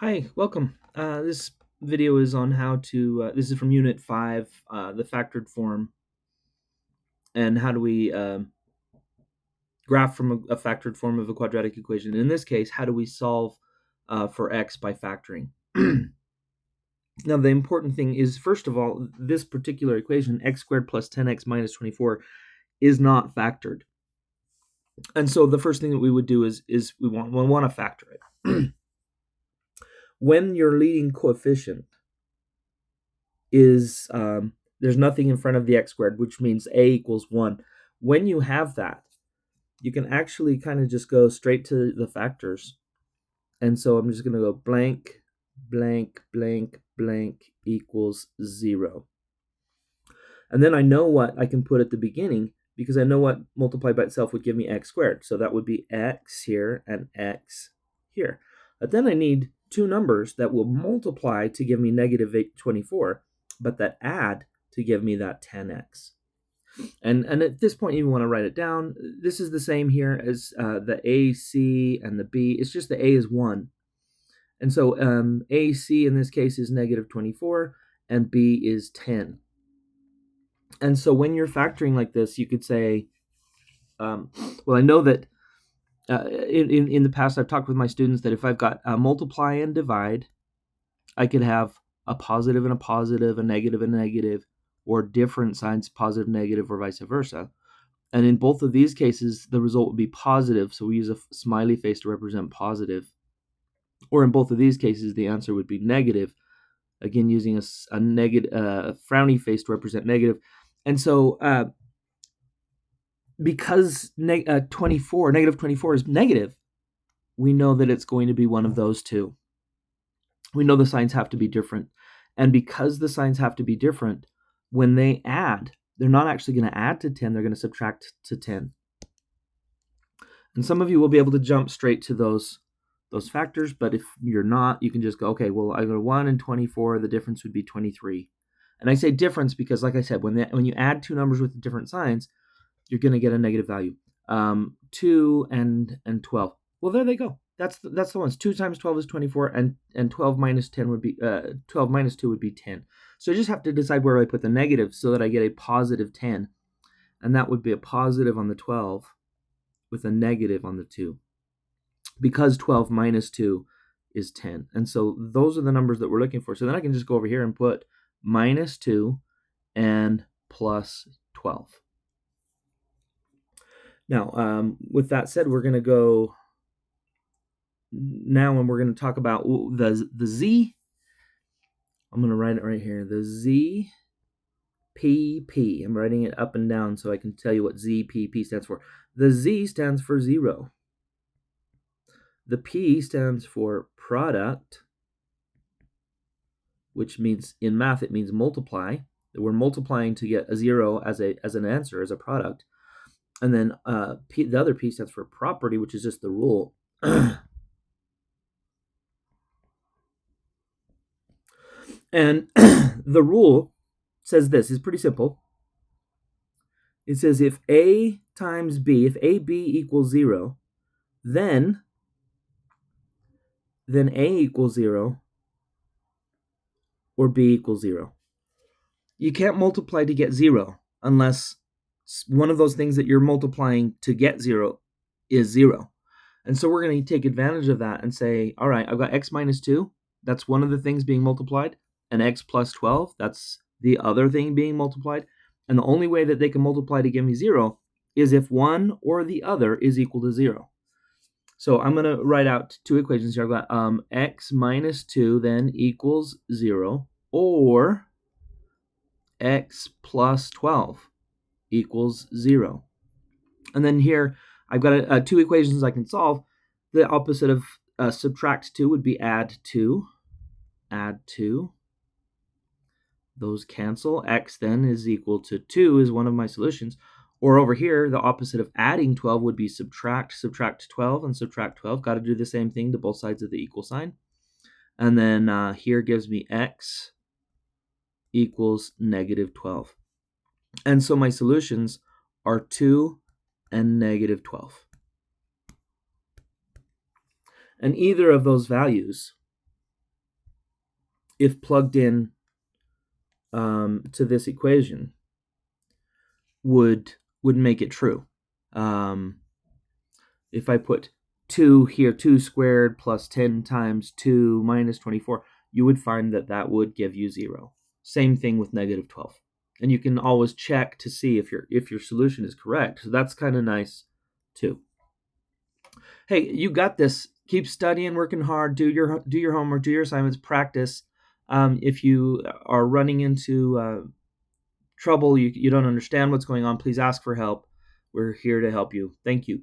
Hi, welcome. This video is on how to, this is from Unit 5, the factored form, and how do we graph from a factored form of a quadratic equation. In this case, how do we solve for x by factoring? Now, the important thing is, first of all, this particular equation, x squared plus 10x minus 24, is not factored. And so the first thing that we would do is we want to factor it. When your leading coefficient is there's nothing in front of the x squared, which means a equals 1. When you have that, you can actually kind of just go straight to the factors. And so I'm just going to go blank, blank, blank, blank equals 0. And then I know what I can put at the beginning because I know what multiplied by itself would give me x squared. So that would be x here and x here. But then I need two numbers that will multiply to give me negative 24, but that add to give me that 10x. And at this point, you want to write it down. This is the same here as the A, C, and the B. It's just the A is 1. And so AC in this case is negative 24, and B is 10. And so when you're factoring like this, you could say, well, I know that in the past I've talked with my students that if I've got multiply and divide, I could have a positive and a positive, a negative and a negative, or different signs, positive, negative, or vice versa. And in both of these cases, the result would be positive, so we use a smiley face to represent positive. Or in both of these cases, the answer would be negative, again using a negative, frowny face to represent negative. And so because negative 24 is negative, we know that it's going to be one of those two. We know the signs have to be different. And because the signs have to be different, when they add, they're not actually going to add to 10, they're going to subtract to 10. And some of you will be able to jump straight to those factors, but if you're not, you can just go, okay, well, I go 1 and 24, the difference would be 23. And I say difference because, like I said, when you add two numbers with different signs, you're going to get a negative value. 2 and 12. Well, there they go. That's the ones. 2 times 12 is 24, and 12 minus 10 would be 12 minus 2 would be 10. So I just have to decide where I put the negative so that I get a positive 10, and that would be a positive on the 12 with a negative on the 2, because 12 minus 2 is 10. And so those are the numbers that we're looking for. So then I can just go over here and put minus 2 and plus 12. Now, with that said, we're going to go now and we're going to talk about the Z. I'm going to write it right here. The ZPP. I'm writing it up and down so I can tell you what ZPP stands for. The Z stands for 0. The P stands for product, which means in math it means multiply. We're multiplying to get a 0 as an answer, as a product. And then the other P stands for property, which is just the rule. And the rule says this, is pretty simple. It says if A times B, if AB equals 0, then A equals 0 or B equals 0. You can't multiply to get 0 unless one of those things that you're multiplying to get 0 is 0. And so we're going to take advantage of that and say, all right, I've got x minus 2. That's one of the things being multiplied. And x plus 12, that's the other thing being multiplied. And the only way that they can multiply to give me 0 is if one or the other is equal to 0. So I'm going to write out two equations here. I've got x minus 2 then equals 0, or x plus 12 equals 0. And then here I've got two equations I can solve. The opposite of subtract 2 would be add 2. Add 2. Those cancel. X then is equal to 2 is one of my solutions. Or over here, the opposite of adding 12 would be subtract 12 and subtract 12. Got to do the same thing to both sides of the equal sign. And then here gives me x equals negative 12. And so my solutions are 2 and negative 12. And either of those values if plugged in to this equation, would make it true. If I put 2 here, 2 squared plus 10 times 2 minus 24, you would find that that would give you 0. Same thing with negative 12. And you can always check to see if your solution is correct. So that's kind of nice too. Hey, you got this. Keep studying, working hard, do your homework, do your assignments, practice. If you are running into trouble, you don't understand what's going on, please ask for help. We're here to help you. Thank you.